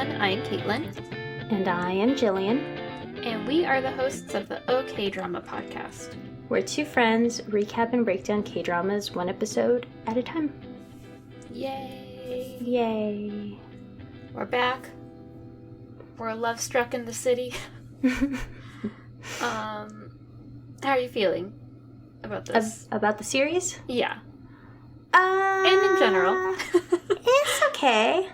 everyone. I am Kaitlin. And I am Jillian. And we are the hosts of the OK Drama podcast. We're two friends recap and break down K-dramas one episode at a time. Yay! Yay! We're back. We're Lovestruck in the city. How are you feeling about this? About the series? Yeah. And in general. It's okay.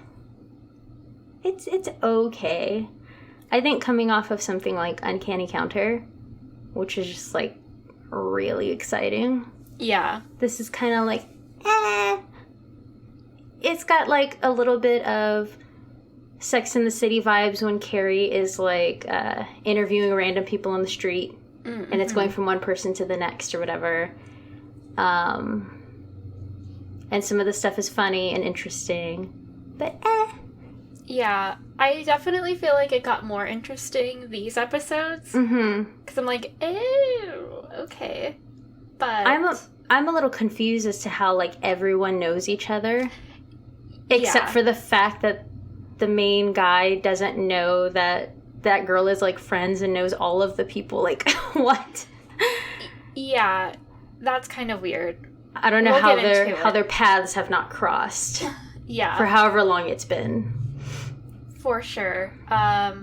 It's okay. I think coming off of something like Uncanny Counter, which is just like really exciting. Yeah. This is kind of like, It's got like a little bit of Sex and the City vibes when Carrie is like interviewing random people on the street. Mm-hmm. And it's going from one person to the next or whatever. And some of the stuff is funny and interesting. But Yeah, I definitely feel like it got more interesting these episodes. Mm-hmm. Because I'm like, ew, okay. But I'm a little confused as to how like everyone knows each other. Except for the fact that the main guy doesn't know that that girl is like friends and knows all of the people. Like, what? Yeah, that's kind of weird. I don't know how their paths have not crossed. Yeah. For however long it's been. For sure. I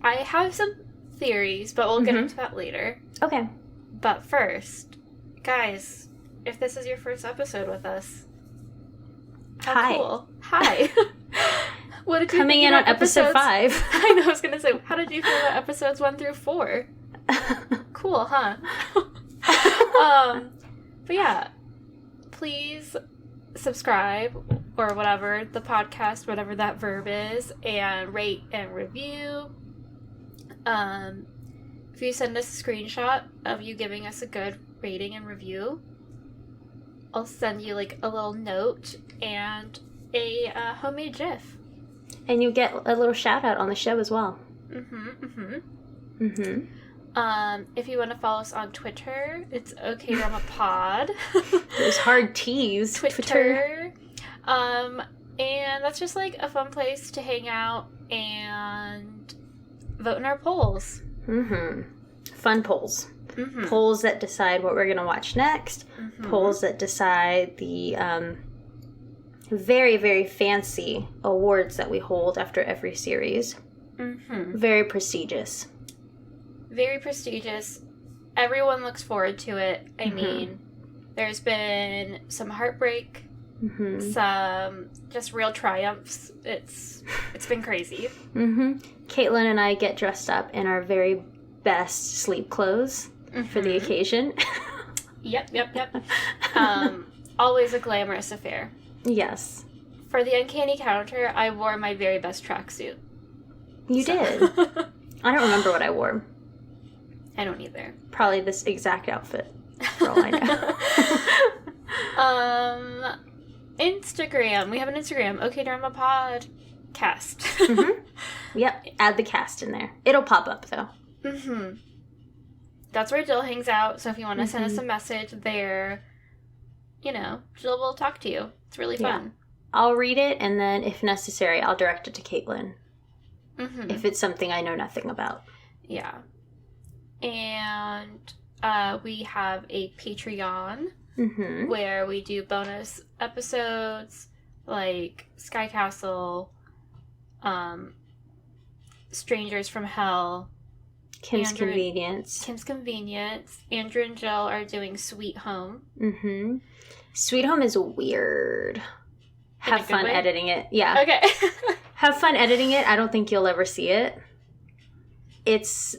have some theories, but we'll get into that later. Okay. But first, guys, if this is your first episode with us, hi. Cool. Hi. What did you Coming think in about on episode 5. I know, I was going to say, how did you feel about episodes 1 through 4? Cool, huh? But yeah, please subscribe or whatever the podcast, whatever that verb is, and rate and review. If you send us a screenshot of you giving us a good rating and review, I'll send you like a little note and a homemade GIF. And you'll get a little shout out on the show as well. If you want to follow us on Twitter, it's OK Drama Pod. Those hard T's. Twitter. And that's just like a fun place to hang out and vote in our polls. Fun polls. Polls that decide what we're going to watch next. Polls that decide the very, very fancy awards that we hold after every series. Very prestigious. Very prestigious. Everyone looks forward to it. I mean, there's been some heartbreak, some just real triumphs. It's been crazy. Kaitlin and I get dressed up in our very best sleep clothes for the occasion. Yep. Always a glamorous affair. Yes. For the Uncanny Counter, I wore my very best tracksuit. You did? I don't remember what I wore. I don't either. Probably this exact outfit, for all I know. Instagram. We have an Instagram. OK Drama Podcast. Yep. Add the cast in there. It'll pop up, though. That's where Jill hangs out. So if you want to send us a message there, you know, Jill will talk to you. It's really fun. Yeah. I'll read it, and then, if necessary, I'll direct it to Kaitlin. If it's something I know nothing about. Yeah. And we have a Patreon where we do bonus episodes like Sky Castle, Strangers from Hell, Kim's Convenience. Andrew and Jill are doing Sweet Home. Sweet Home is weird. Have fun editing it. Yeah. Okay. Have fun editing it. I don't think you'll ever see it. It's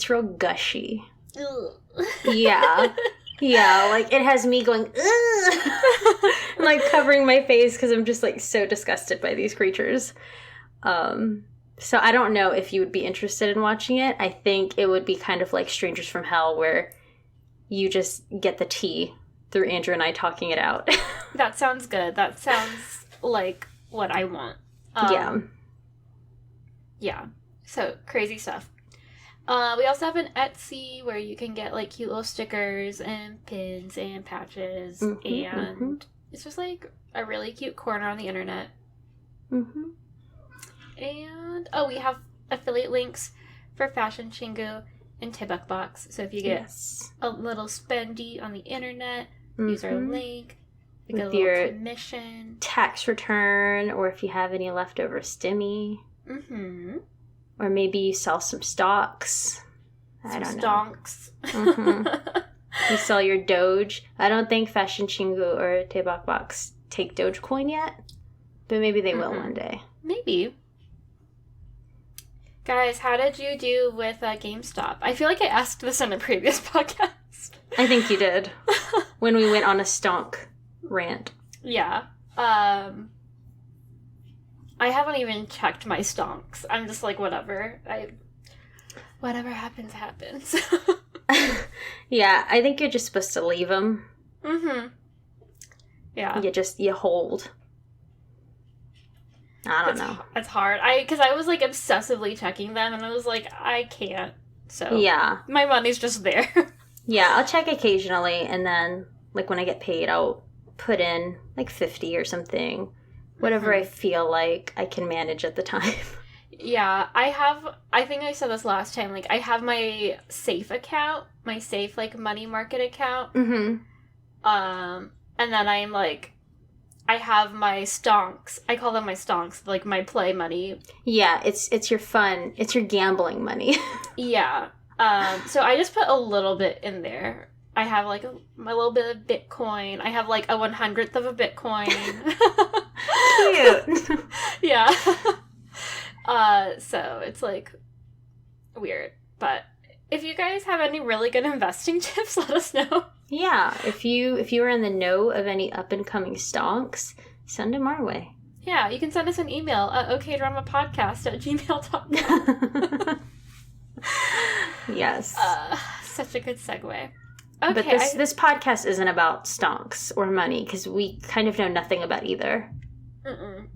real gushy. Yeah. Yeah, like it has me going, ugh! I'm like covering my face because I'm just like so disgusted by these creatures. So I don't know if you would be interested in watching it. I think it would be kind of like Strangers from Hell where you just get the tea through Andrew and I talking it out. That sounds good. That sounds like what I want. Yeah. So, crazy stuff. We also have an Etsy where you can get like cute little stickers and pins and patches, and it's just like a really cute corner on the internet Mm-hmm. And, we have affiliate links for Fashion Chingu and Daebak Box. So if you get a little spendy on the internet, use our link. You get a little commission. Tax return, or if you have any leftover stimmy. Mm-hmm. Or maybe you sell some stocks. I don't know. Stonks. Mm-hmm. You sell your Doge. I don't think Fashion Chingu or Daebak Box take Dogecoin yet, but maybe they will one day. Maybe. Guys, how did you do with GameStop? I feel like I asked this in a previous podcast. I think you did. When we went on a stonk rant. Yeah. I haven't even checked my stonks. I'm just like, whatever. Whatever happens, happens. Yeah, I think you're just supposed to leave them. Mm-hmm. Yeah. You hold. I don't know. It's hard. Because I was like obsessively checking them, and I was like, I can't. So yeah, my money's just there. Yeah, I'll check occasionally, and then like when I get paid, I'll put in like 50 or something, whatever I feel like I can manage at the time. Yeah, I think I said this last time, like I have my safe account, my safe like money market account. Mm-hmm. And then I'm like, I have my stonks. I call them my stonks, like my play money. Yeah, it's your fun. It's your gambling money. Yeah. So I just put a little bit in there. I have like a little bit of Bitcoin. I have like a 100th of a Bitcoin. Cute. Yeah. So it's like weird. But if you guys have any really good investing tips, let us know. Yeah, if you are in the know of any up and coming stonks, send them our way. Yeah, you can send us an email at okdramapodcast@gmail.com. Yes. Such a good segue. Okay, but this podcast isn't about stonks or money because we kind of know nothing about either.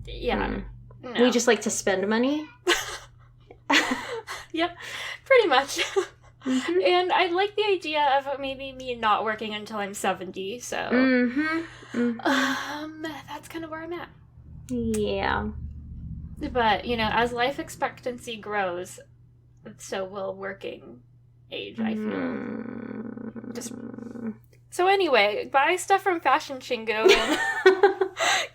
Yeah. No. We just like to spend money. Yep, pretty much. Mm-hmm. And I like the idea of maybe me not working until I'm 70, so that's kind of where I'm at. Yeah. But, as life expectancy grows, so will working age, I feel. So anyway, buy stuff from Fashion Chingu and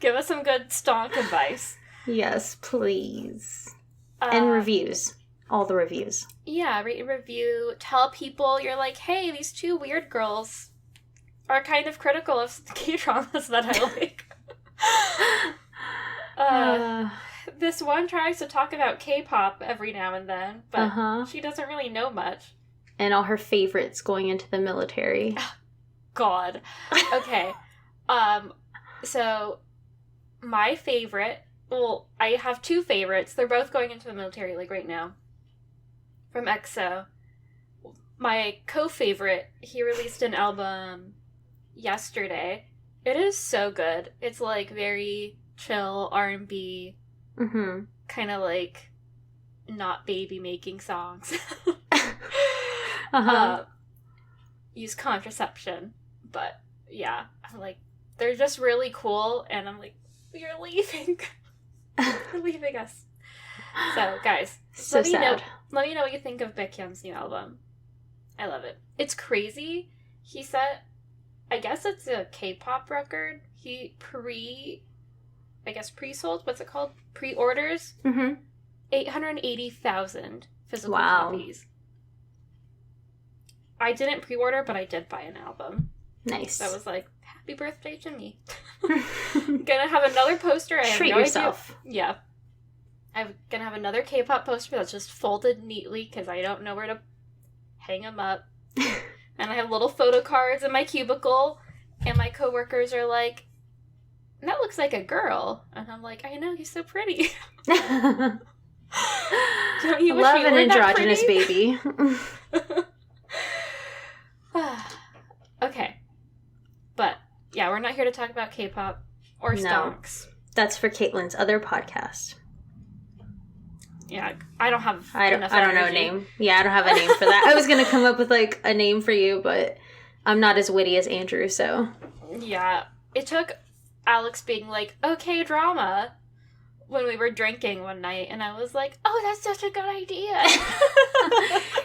give us some good stonk advice. Yes, please. And reviews. All the reviews. Yeah, rate and review. Tell people you're like, hey, these two weird girls are kind of critical of K-dramas that I like. This one tries to talk about K-pop every now and then, but she doesn't really know much. And all her favorites going into the military. God. Okay. So my favorite, well, I have two favorites. They're both going into the military, like, right now. From EXO. My co-favorite, he released an album yesterday. It is so good. It's, like, very chill R&B. Mm-hmm. Kind of, like, not baby-making songs. Use contraception. But, yeah. I'm like, they're just really cool, and I'm like, you're leaving. You're leaving us. So, guys, let me know what you think of Baekhyun's new album. I love it. It's crazy. He said, I guess it's a K-pop record. He pre-sold, what's it called? Pre-orders? 880,000 physical copies. I didn't pre-order, but I did buy an album. Nice. So I was like, happy birthday to me. Gonna have another poster. Treat yourself. Yeah. I'm gonna have another K-pop poster that's just folded neatly because I don't know where to hang them up. And I have little photo cards in my cubicle, and my coworkers are like, that looks like a girl. And I'm like, I know, you're so pretty. Don't you wish love you an androgynous baby. Okay. But, yeah, we're not here to talk about K-pop or stonks. That's for Caitlin's other podcast. Yeah, I don't know a name. Yeah, I don't have a name for that. I was going to come up with, like, a name for you, but I'm not as witty as Andrew, so. Yeah, it took Alex being like, okay, drama. when we were drinking one night, and I was like, oh, that's such a good idea.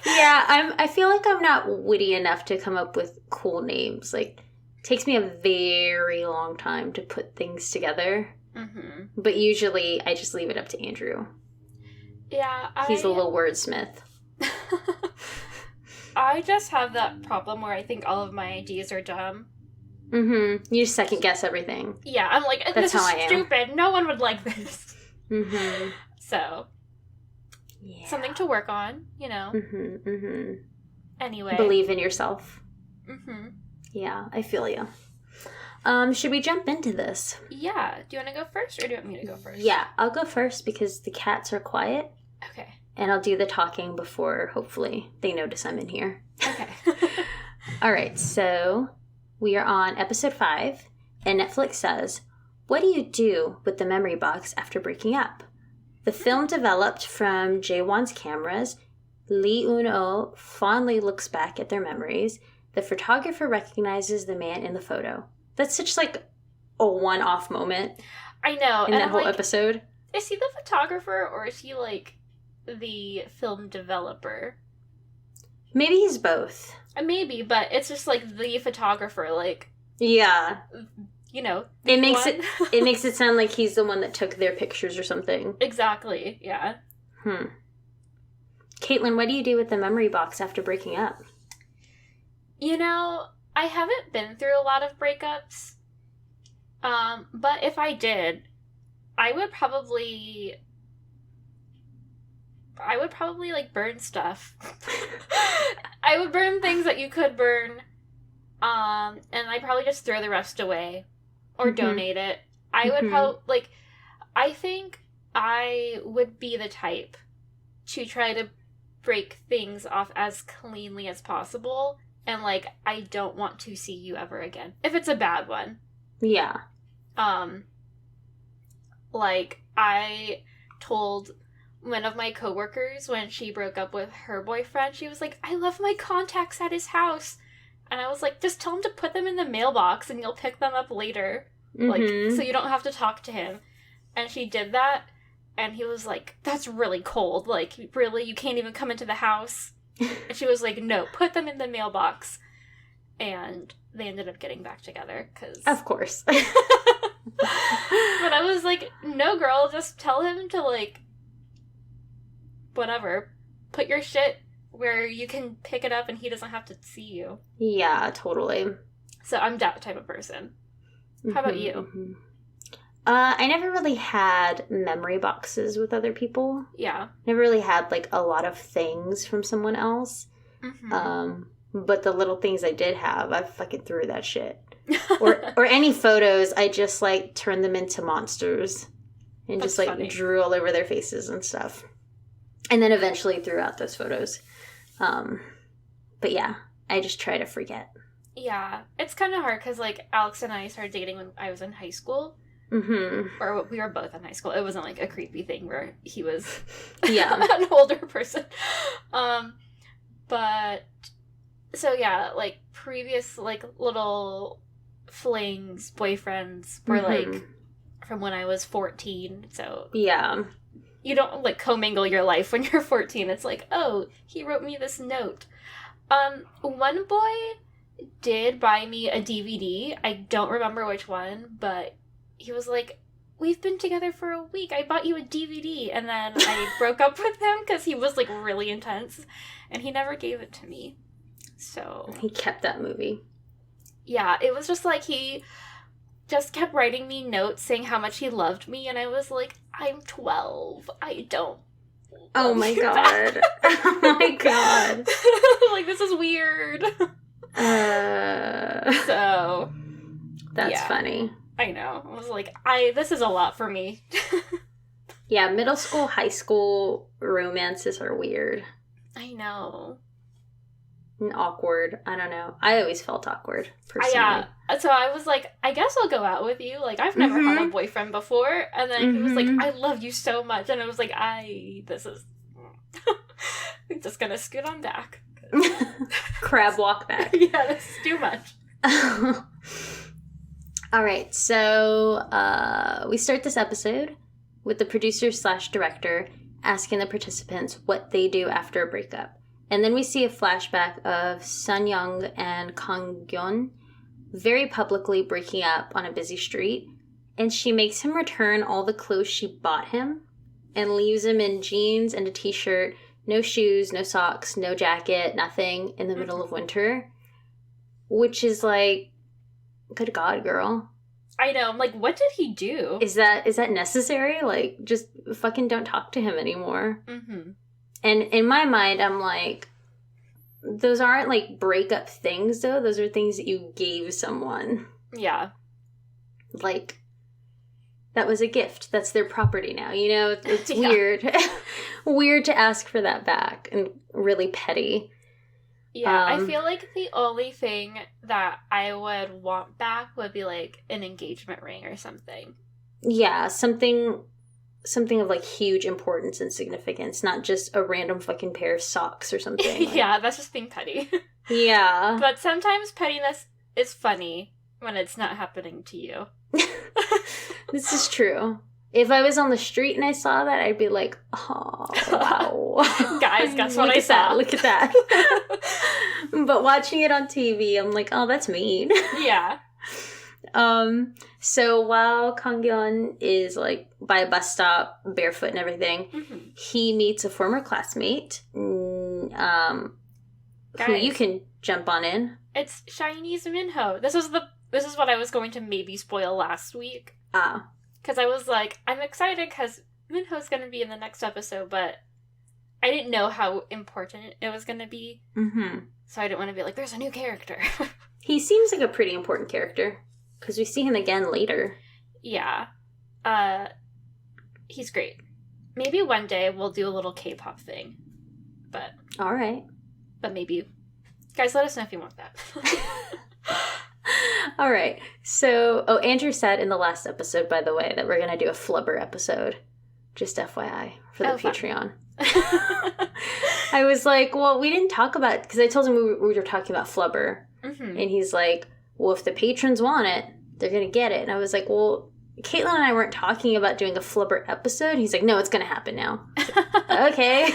Yeah, I feel like I'm not witty enough to come up with cool names. Like, it takes me a very long time to put things together. Mm-hmm. But usually, I just leave it up to Andrew. Yeah, he's a little wordsmith. I just have that problem where I think all of my ideas are dumb. Mm-hmm. You just second guess everything. Yeah, I'm like, this is stupid. No one would like this. Mm-hmm. So, something to work on, you know. Mm-hmm. Mm-hmm. Anyway. Believe in yourself. Mm-hmm. Yeah, I feel you. Should we jump into this? Yeah. Do you want to go first, or do you want me to go first? Yeah, I'll go first because the cats are quiet. Okay. And I'll do the talking before, hopefully, they notice I'm in here. Okay. All right, so we are on episode 5, and Netflix says, what do you do with the memory box after breaking up? The film developed from Jaewon's cameras. Lee Eun-oh fondly looks back at their memories. The photographer recognizes the man in the photo. That's such, like, a one-off moment. I know. In that whole episode. Is he the photographer, or is he, like, the film developer? Maybe he's both. Maybe, but it's just, like, the photographer, like... Yeah. You know. It makes it makes it sound like he's the one that took their pictures or something. Exactly, yeah. Kaitlin, what do you do with the memory box after breaking up? You know, I haven't been through a lot of breakups. But if I did, I would probably like burn stuff. I would burn things that you could burn. And I'd probably just throw the rest away or donate it. I would probably I think I would be the type to try to break things off as cleanly as possible, and like, I don't want to see you ever again if it's a bad one. Yeah. Like, I told one of my coworkers when she broke up with her boyfriend, she was like, I left my contacts at his house. And I was like, just tell him to put them in the mailbox and you'll pick them up later. Like, so you don't have to talk to him. And she did that. And he was like, that's really cold. Like, really? You can't even come into the house? And she was like, no, put them in the mailbox. And they ended up getting back together. Of course. But I was like, no, girl, just tell him to, like, whatever. Put your shit where you can pick it up and he doesn't have to see you. Yeah, totally. So I'm that type of person. How about you? I never really had memory boxes with other people. Yeah. Never really had, like, a lot of things from someone else. But the little things I did have, I fucking threw that shit. Or any photos, I just, like, turned them into monsters. And That's just, like, funny. drew all over their faces and stuff. And then eventually threw out those photos. But yeah, I just try to forget. Yeah. It's kind of hard because, like, Alex and I started dating when I was in high school. Or we were both in high school. It wasn't, like, a creepy thing where he was an older person. But, so yeah, like, previous, like, little flings, boyfriends were, like, from when I was 14, so... Yeah. You don't, like, commingle your life when you're 14. It's like, oh, he wrote me this note. One boy did buy me a DVD. I don't remember which one, but he was like, we've been together for a week. I bought you a DVD. And then I broke up with him because he was, like, really intense. And he never gave it to me. So... He kept that movie. Yeah, it was just like he just kept writing me notes saying how much he loved me. And I was like, I'm 12. I don't. Oh my god. Oh my god. Like, this is weird. So. That's funny. I know. I was like, this is a lot for me. Yeah, middle school, high school romances are weird. I know. And awkward. I don't know. I always felt awkward, personally. Yeah. So I was like, I guess I'll go out with you. Like, I've never had a boyfriend before. And then he was like, I love you so much. And I was like, I'm just gonna scoot on back. Crab walk back. Yeah, this is too much. All right, so we start this episode with the producer/director asking the participants what they do after a breakup. And then we see a flashback of Sun-young and Kang-yeon very publicly breaking up on a busy street. And she makes him return all the clothes she bought him and leaves him in jeans and a t-shirt, no shoes, no socks, no jacket, nothing in the middle of winter. Which is like, good God, girl. I know. I'm like, what did he do? Is that necessary? Like, just fucking don't talk to him anymore. Mm-hmm. And in my mind, I'm like, those aren't, like, breakup things, though. Those are things that you gave someone. Yeah. Like, that was a gift. That's their property now. You know, it's weird. Weird to ask for that back and really petty. Yeah, I feel like the only thing that I would want back would be, like, an engagement ring or something. Yeah, something of, like, huge importance and significance, not just a random fucking pair of socks or something. Like, yeah, that's just being petty. Yeah. But sometimes pettiness is funny when it's not happening to you. This is true. If I was on the street and I saw that, I'd be like, oh, wow. Guys, guess what I saw. Look at that. But watching it on TV, I'm like, oh, that's mean. Yeah. So while Kang-yeon is, like, by a bus stop, barefoot and everything, he meets a former classmate, who you can jump on in. It's Chinese Minho. This is what I was going to maybe spoil last week. Because I was like, I'm excited because Minho's going to be in the next episode, but I didn't know how important it was going to be. Mm-hmm. So I didn't want to be like, there's a new character. He seems like a pretty important character. Because we see him again later. Yeah. He's great. Maybe one day we'll do a little K-pop thing. But... All right. But maybe... Guys, let us know if you want that. All right. So, Andrew said in the last episode, by the way, that we're going to do a flubber episode. Just FYI for the Patreon. I was like, well, we didn't talk about... Because I told him we were talking about flubber. Mm-hmm. And he's like... Well, if the patrons want it, they're going to get it. And I was like, well, Kaitlin and I weren't talking about doing a flubber episode. He's like, no, it's going to happen now. Like, okay.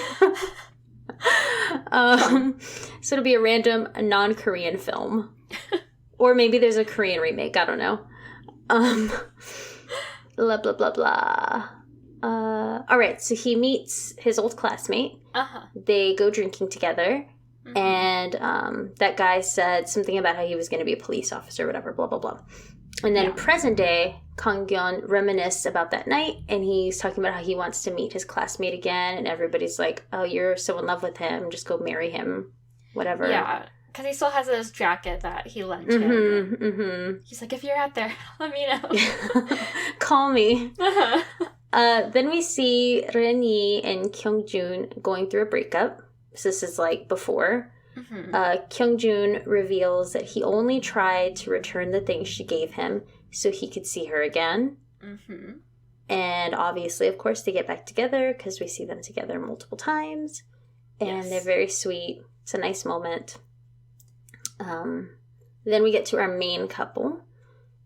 So it'll be a random non-Korean film. Or maybe there's a Korean remake. I don't know. Blah, blah, blah, blah. All right. So he meets his old classmate. Uh-huh. They go drinking together. Mm-hmm. And that guy said something about how he was going to be a police officer or whatever, blah, blah, blah. And then present day, Kang-yeon reminisced about that night, and he's talking about how he wants to meet his classmate again, and everybody's like, oh, you're so in love with him, just go marry him, whatever. Yeah, because he still has his jacket that he lent him. Mm-hmm. He's like, if you're out there, let me know. Call me. Uh-huh. Then we see Ren-yi and Kyung-joon going through a breakup. So this is like before. Mm-hmm. Kyung-joon reveals that he only tried to return the things she gave him so he could see her again. Mm-hmm. And obviously, of course, they get back together because we see them together multiple times. And they're very sweet. It's a nice moment. Then we get to our main couple.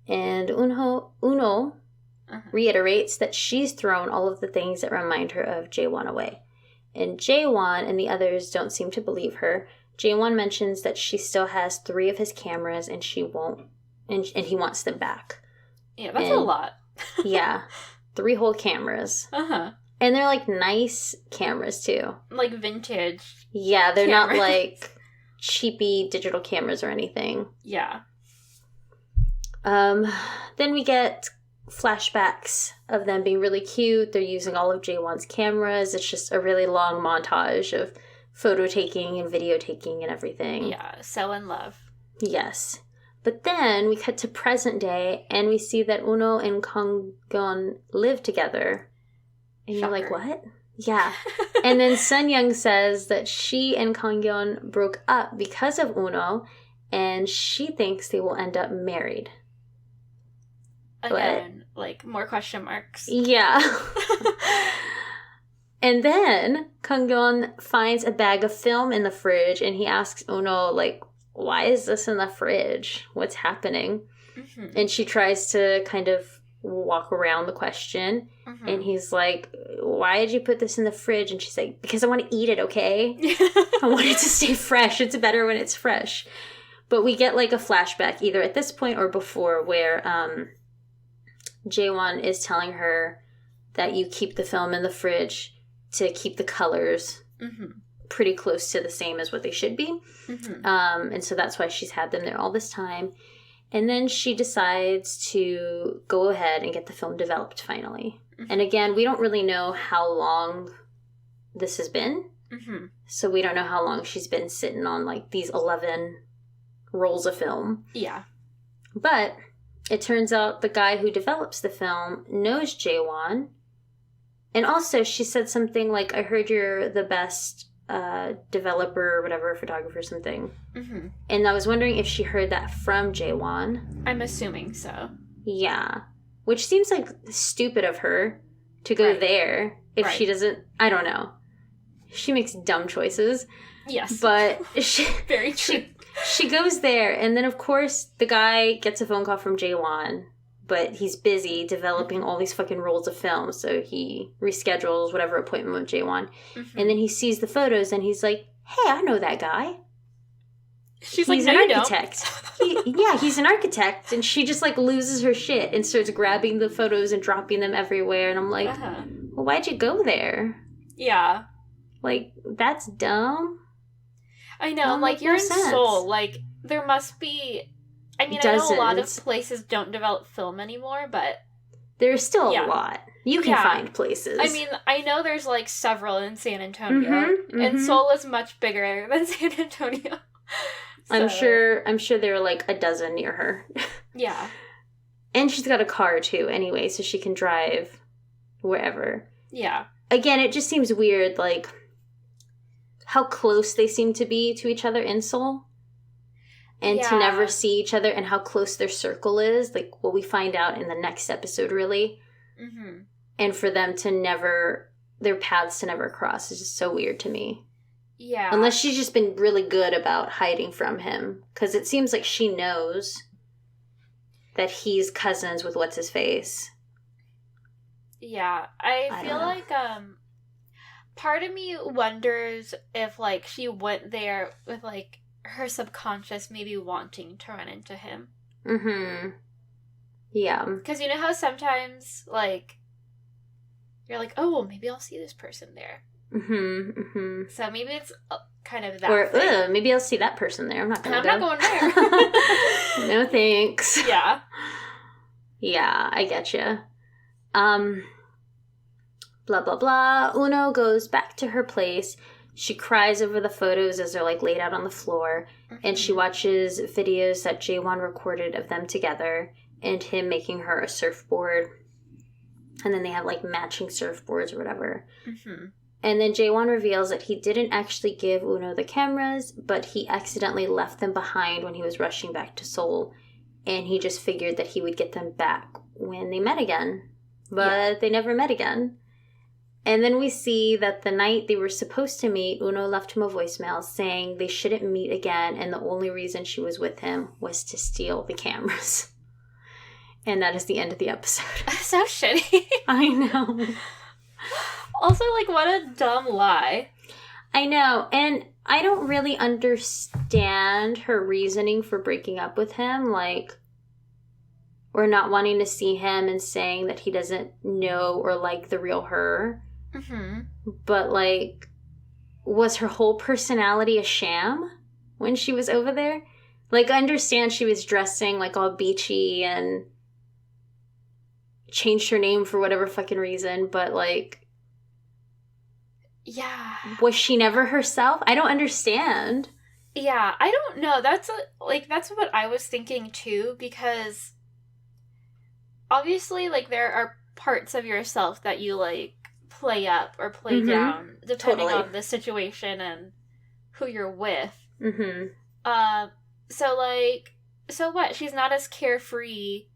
And Uno reiterates that she's thrown all of the things that remind her of Jaewon away. And Jaewon and the others don't seem to believe her. Jaewon mentions that she still has 3 of his cameras and she won't, and he wants them back. Yeah, that's a lot. Yeah. 3 whole cameras. Uh-huh. And they're like nice cameras too. Like vintage. Yeah, they're not like cheapy digital cameras or anything. Yeah. Then we get flashbacks of them being really cute. They're using all of Jaewon's cameras. It's just a really long montage of photo taking and video taking and everything. Yeah, so in love. Yes. But then we cut to present day and we see that Uno and Kang-yeon live together. And Shocker. You're like, what? Yeah. And then Sun-young says that she and Kang-yeon broke up because of Uno and she thinks they will end up married. Again, like, more question marks. Yeah. And then Kang-yeon finds a bag of film in the fridge and he asks Uno, like, why is this in the fridge? What's happening? Mm-hmm. And she tries to kind of walk around the question. Mm-hmm. And he's like, why did you put this in the fridge? And she's like, because I want to eat it, okay? I want it to stay fresh. It's better when it's fresh. But we get like a flashback either at this point or before where Jaewon is telling her that you keep the film in the fridge to keep the colors pretty close to the same as what they should be. Mm-hmm. And so that's why she's had them there all this time. And then she decides to go ahead and get the film developed finally. Mm-hmm. And again, we don't really know how long this has been. Mm-hmm. So we don't know how long she's been sitting on like these 11 rolls of film. Yeah. But it turns out the guy who develops the film knows Jaewon. And also she said something like, I heard you're the best developer or whatever, photographer, something. Mm-hmm. And I was wondering if she heard that from Jaewon. I'm assuming so. Yeah. Which seems like stupid of her to go there if she doesn't, I don't know. She makes dumb choices. Yes. But she... Very true. She goes there, and then, of course, the guy gets a phone call from Jaewon, but he's busy developing all these fucking rolls of film, so he reschedules whatever appointment with Jaewon. Mm-hmm. And then he sees the photos, and he's like, hey, I know that guy. She's like, no, you architect. He's an architect, and she just, like, loses her shit and starts grabbing the photos and dropping them everywhere, and I'm like, well, why'd you go there? Yeah. Like, that's dumb. I know, like, you're in Seoul, like, there must be, I mean, I know a lot of places don't develop film anymore, but... There's still a lot. You can find places. I mean, I know there's, like, several in San Antonio, and Seoul is much bigger than San Antonio. So. I'm sure there are, like, a dozen near her. Yeah. And she's got a car, too, anyway, so she can drive wherever. Yeah. Again, it just seems weird, like... how close they seem to be to each other in Seoul. And to never see each other and how close their circle is. Like, what we find out in the next episode, really. Mm-hmm. And for them to never... their paths to never cross is just so weird to me. Yeah. Unless she's just been really good about hiding from him. Because it seems like she knows that he's cousins with what's-his-face. Yeah. I feel like... part of me wonders if, like, she went there with, like, her subconscious maybe wanting to run into him. Mm-hmm. Yeah. Because you know how sometimes, like, you're like, oh, well, maybe I'll see this person there. Mm-hmm. Mm-hmm. So maybe it's kind of that Or, maybe I'll see that person there. I'm not going there. No thanks. Yeah. Yeah, I getcha. Blah, blah, blah. Uno goes back to her place. She cries over the photos as they're, like, laid out on the floor. Mm-hmm. And she watches videos that Jaewon recorded of them together and him making her a surfboard. And then they have, like, matching surfboards or whatever. Mm-hmm. And then Jaewon reveals that he didn't actually give Uno the cameras, but he accidentally left them behind when he was rushing back to Seoul. And he just figured that he would get them back when they met again. But they never met again. And then we see that the night they were supposed to meet, Uno left him a voicemail saying they shouldn't meet again, and the only reason she was with him was to steal the cameras. And that is the end of the episode. So shitty. I know. Also, like, what a dumb lie. I know, and I don't really understand her reasoning for breaking up with him, like... or not wanting to see him and saying that he doesn't know or like the real her. Mm-hmm. But, like, was her whole personality a sham when she was over there? Like, I understand she was dressing, like, all beachy and changed her name for whatever fucking reason, but, like... yeah. Was she never herself? I don't understand. Yeah, I don't know. That's what I was thinking, too, because... obviously, like, there are parts of yourself that you, like, play up or play down, depending on the situation and who you're with. Mm-hmm. So what? She's not as carefree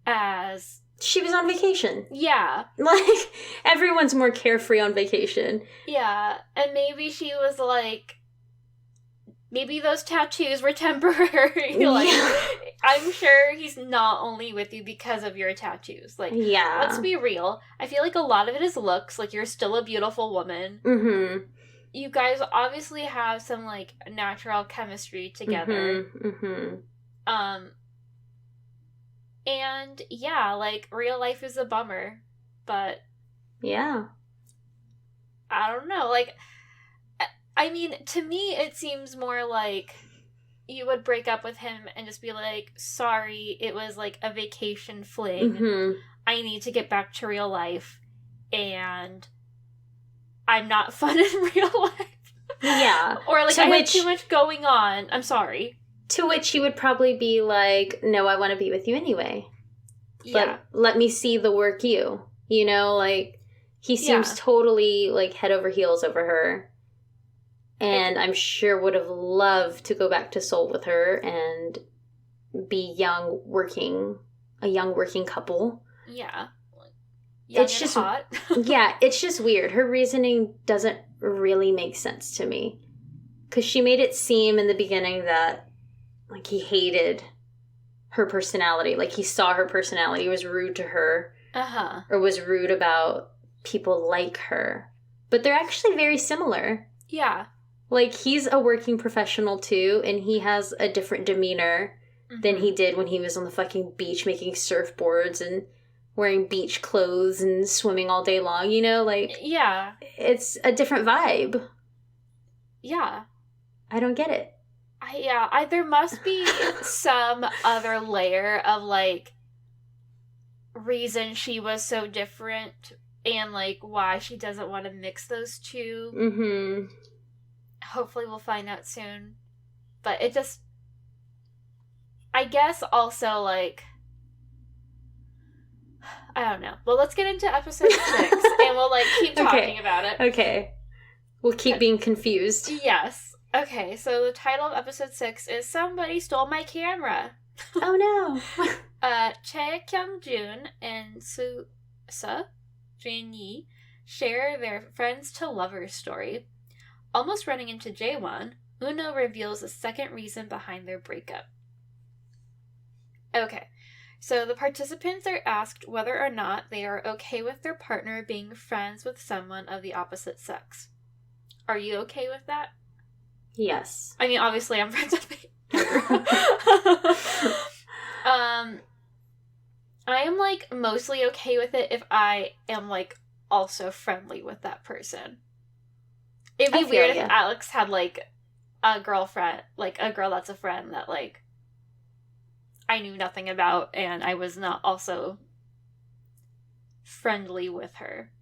as... she was on vacation. Yeah. Like, everyone's more carefree on vacation. Yeah, and maybe she was, like, maybe those tattoos were temporary. Like, I'm sure he's not only with you because of your tattoos. Like, let's be real. I feel like a lot of it is looks. Like, you're still a beautiful woman. Mm-hmm. You guys obviously have some, like, natural chemistry together. Mm-hmm. And, yeah, like, real life is a bummer. But... yeah. I don't know. Like, I mean, to me, it seems more like you would break up with him and just be like, sorry, it was, like, a vacation fling. Mm-hmm. I need to get back to real life. And... I'm not fun in real life. Yeah. Or, like, I had too much going on. I'm sorry. To which he would probably be like, no, I want to be with you anyway. Yeah. Let me see the work you. You know, like, he seems totally, like, head over heels over her. And I'm sure would have loved to go back to Seoul with her and be a young working couple. Yeah. Young it's and just hot. yeah, it's just weird. Her reasoning doesn't really make sense to me. Because she made it seem in the beginning that, like, he hated her personality. Like, he saw her personality, was rude to her. Uh-huh. Or was rude about people like her. But they're actually very similar. Yeah. Like, he's a working professional, too, and he has a different demeanor than he did when he was on the fucking beach making surfboards and wearing beach clothes and swimming all day long, you know? Like, yeah. It's a different vibe. Yeah. I don't get it. There must be some other layer of, like, reason she was so different and, like, why she doesn't want to mix those two. Mm-hmm. Hopefully we'll find out soon. But it just... I guess also, like... I don't know. Well, let's get into episode 6, and we'll, like, keep talking about it. Okay. We'll keep being confused. Yes. Okay, so the title of episode 6 is Somebody Stole My Camera. Oh, no. Chae Kyung-jun and Su-sa Jin-yi share their friends to lovers story. Almost running into Jaewon, Uno reveals the second reason behind their breakup. Okay. So the participants are asked whether or not they are okay with their partner being friends with someone of the opposite sex. Are you okay with that? Yes. I mean, obviously I'm friends with I am, like, mostly okay with it if I am, like, also friendly with that person. It'd be weird if Alex had, like, a girlfriend, like, a girl that's a friend that, like, I knew nothing about, and I was not also friendly with her.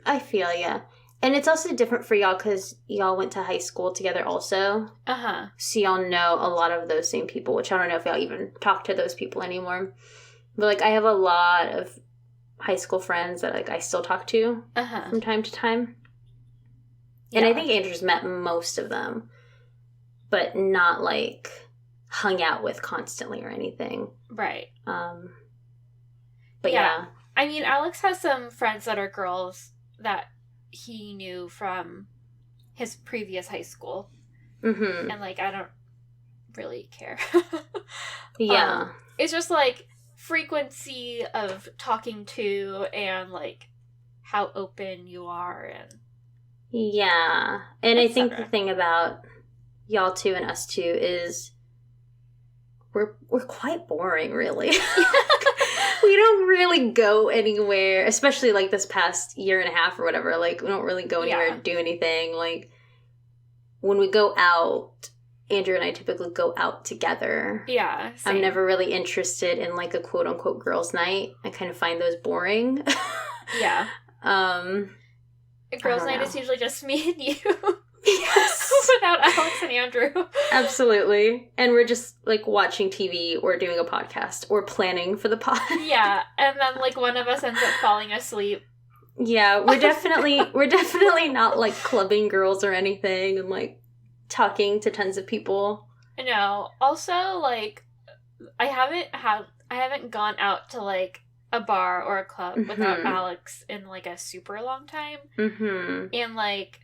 I feel ya. And it's also different for y'all because y'all went to high school together also. Uh-huh. So y'all know a lot of those same people, which I don't know if y'all even talk to those people anymore. But, like, I have a lot of high school friends that, like, I still talk to from time to time. Yeah. And I think Andrew's met most of them, but not, like, hung out with constantly or anything. Right. But yeah. I mean, Alex has some friends that are girls that he knew from his previous high school. Mm-hmm. And, like, I don't really care. Yeah. It's just, like, frequency of talking to and, like, how open you are and... Yeah. And I think the thing about y'all two and us two is we're quite boring, really. We don't really go anywhere, especially, like, this past year and a half or whatever. Like, we don't really go anywhere to do anything. Like, when we go out, Andrew and I typically go out together. Yeah, same. I'm never really interested in, like, a quote-unquote girls' night. I kind of find those boring. Yeah. Girls' night is usually just me and you. Yes. Without Alex and Andrew. Absolutely. And we're just, like, watching TV or doing a podcast or planning for the pod. Yeah. And then, like, one of us ends up falling asleep. Yeah, we're definitely not, like, clubbing girls or anything and, like, talking to tons of people. No. Also, like, I haven't gone out to, like, a bar or a club without Alex in, like, a super long time. Mm-hmm. And, like,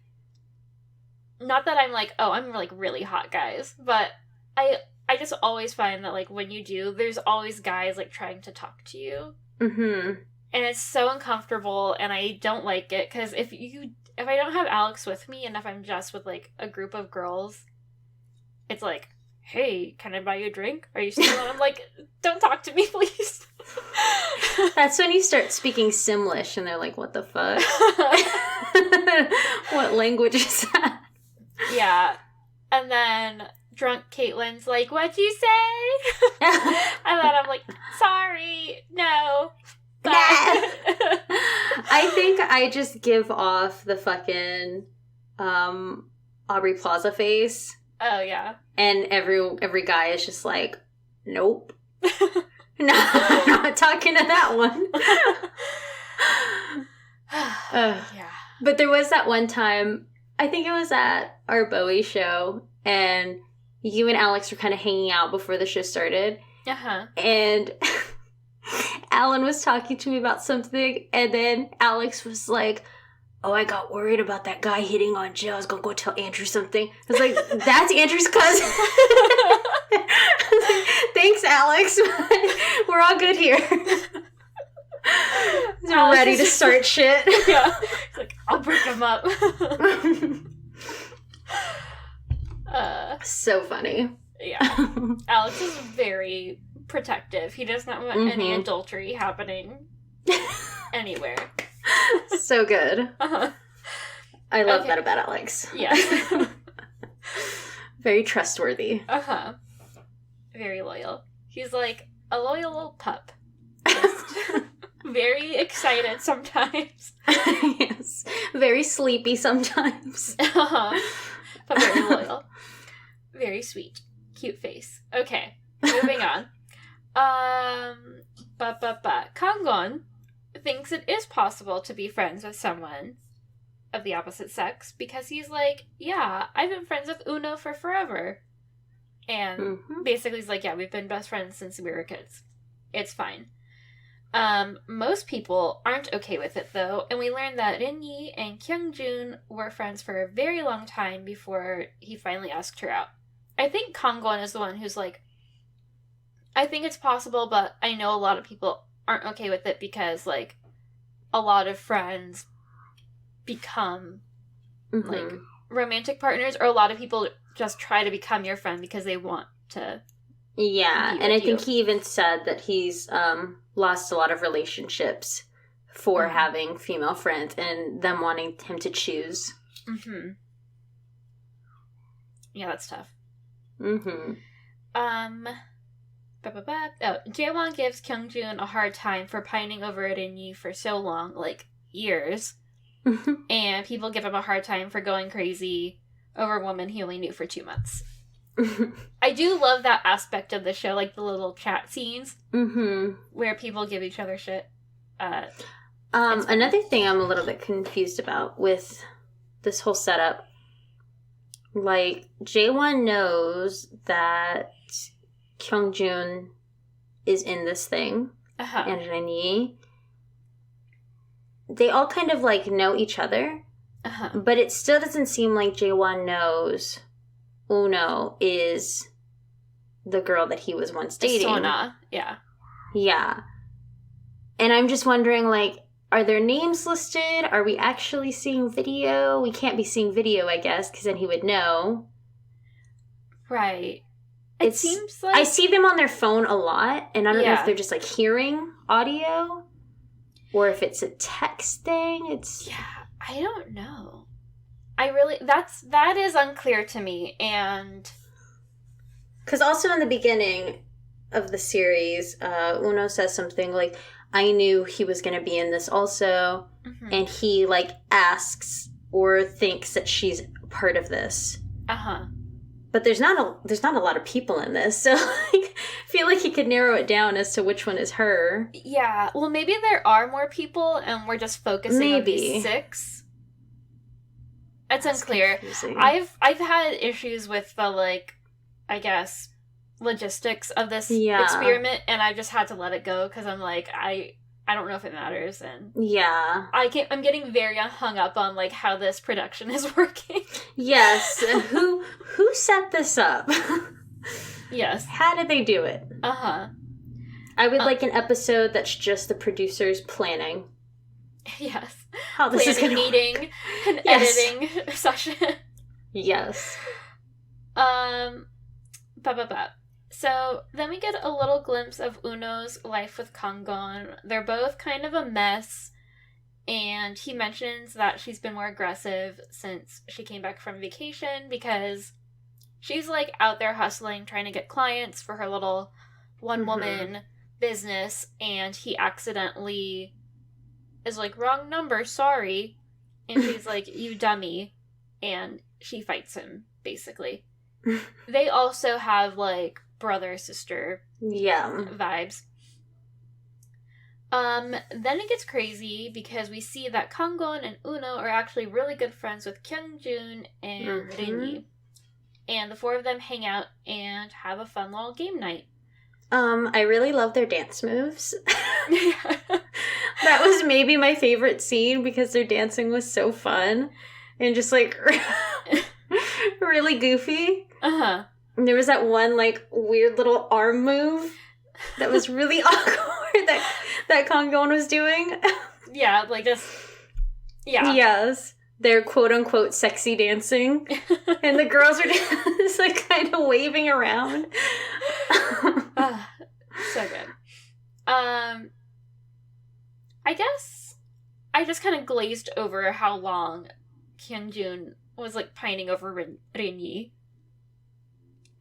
not that I'm like, oh, I'm like really hot guys, but I just always find that like when you do, there's always guys like trying to talk to you. Mm-hmm. And it's so uncomfortable, and I don't like it, because if I don't have Alex with me, and if I'm just with like a group of girls, it's like, hey, can I buy you a drink? Are you single? And I'm like, don't talk to me, please. That's when you start speaking Simlish, and they're like, what the fuck? What language is that? Yeah. And then drunk Caitlin's like, what'd you say? And then I'm like, sorry, no. Bye. I think I just give off the fucking Aubrey Plaza face. Oh, yeah. And every guy is just like, nope. No, I'm not talking to that one. Yeah. But there was that one time, I think it was at our Bowie show, and you and Alex were kind of hanging out before the show started. Uh-huh. And Alan was talking to me about something, and then Alex was like, oh, I got worried about that guy hitting on Jill. I was going to go tell Andrew something. I was like, that's Andrew's cousin. Like, thanks, Alex. We're all good here. We're ready to start shit. Yeah. It's like, I'll break him up. So funny. Yeah. Alex is very protective. He does not want any adultery happening anywhere. So good. Uh-huh. I love that about Alex. Yeah. Very trustworthy. Uh-huh. Very loyal. He's like a loyal little pup. Just very excited sometimes. Yes. Very sleepy sometimes. Uh-huh. But very loyal. Very sweet. Cute face. Okay. Moving on. Kangwon thinks it is possible to be friends with someone of the opposite sex, because he's like, yeah, I've been friends with Uno for forever. And basically he's like, yeah, we've been best friends since we were kids. It's fine. Most people aren't okay with it, though, and we learned that Rin-yi and Kyung-jun were friends for a very long time before he finally asked her out. I think Kangwon is the one who's like, I think it's possible, but I know a lot of people aren't okay with it because, like, a lot of friends become, like, romantic partners, or a lot of people just try to become your friend because they want to. Yeah, and I think he even said that he's lost a lot of relationships for having female friends and them wanting him to choose. Yeah, that's tough. Jaewon gives Kyung-jun a hard time for pining over Rin-yi for so long, like years. And people give him a hard time for going crazy over a woman he only knew for 2 months. I do love that aspect of the show, like the little chat scenes where people give each other shit. Another thing I'm a little bit confused about with this whole setup, like, Jaewon knows that Kyung-jun is in this thing, and Rin-yi. They all kind of, like, know each other, but it still doesn't seem like Jaewon knows Uno is the girl that he was once dating. Sona, yeah. Yeah. And I'm just wondering, like, are their names listed? Are we actually seeing video? We can't be seeing video, I guess, because then he would know. Right. It seems like... I see them on their phone a lot, and I don't know if they're just, like, hearing audio, or if it's a text thing. It's... Yeah, I don't know. That is unclear to me, and... Because also in the beginning of the series, Uno says something like, I knew he was going to be in this also, and he, like, asks or thinks that she's part of this. But there's not a lot of people in this, so, like, I feel like he could narrow it down as to which one is her. Yeah, well, maybe there are more people, and we're just focusing on these 6. It's unclear. Confusing. I've had issues with the, like, I guess, logistics of this experiment, and I just had to let it go, because I'm like, I I don't know if it matters. And yeah. I'm getting very hung up on, like, how this production is working. Yes. Who set this up? Yes. How did they do it? Uh-huh. I would like an episode that's just the producers planning. Yes. How this is going to meeting an editing session. Yes. So then we get a little glimpse of Uno's life with Kanggon. They're both kind of a mess, and he mentions that she's been more aggressive since she came back from vacation because she's, like, out there hustling, trying to get clients for her little one-woman business, and he accidentally is like, wrong number, sorry. And she's like, you dummy. And she fights him, basically. They also have, like, brother-sister vibes. Then it gets crazy because we see that Kanggon and Uno are actually really good friends with Kyungjun and Rinyi. And the four of them hang out and have a fun little game night. I really love their dance moves. That was maybe my favorite scene because their dancing was so fun and just, like, really goofy. Uh-huh. And there was that one, like, weird little arm move that was really awkward that Kanggon was doing. Yeah, like this. Yeah. Yes. Their quote-unquote sexy dancing. And the girls are just, like, kind of waving around. So good. I guess I just kind of glazed over how long Kyunjun was, like, pining over Rinyi.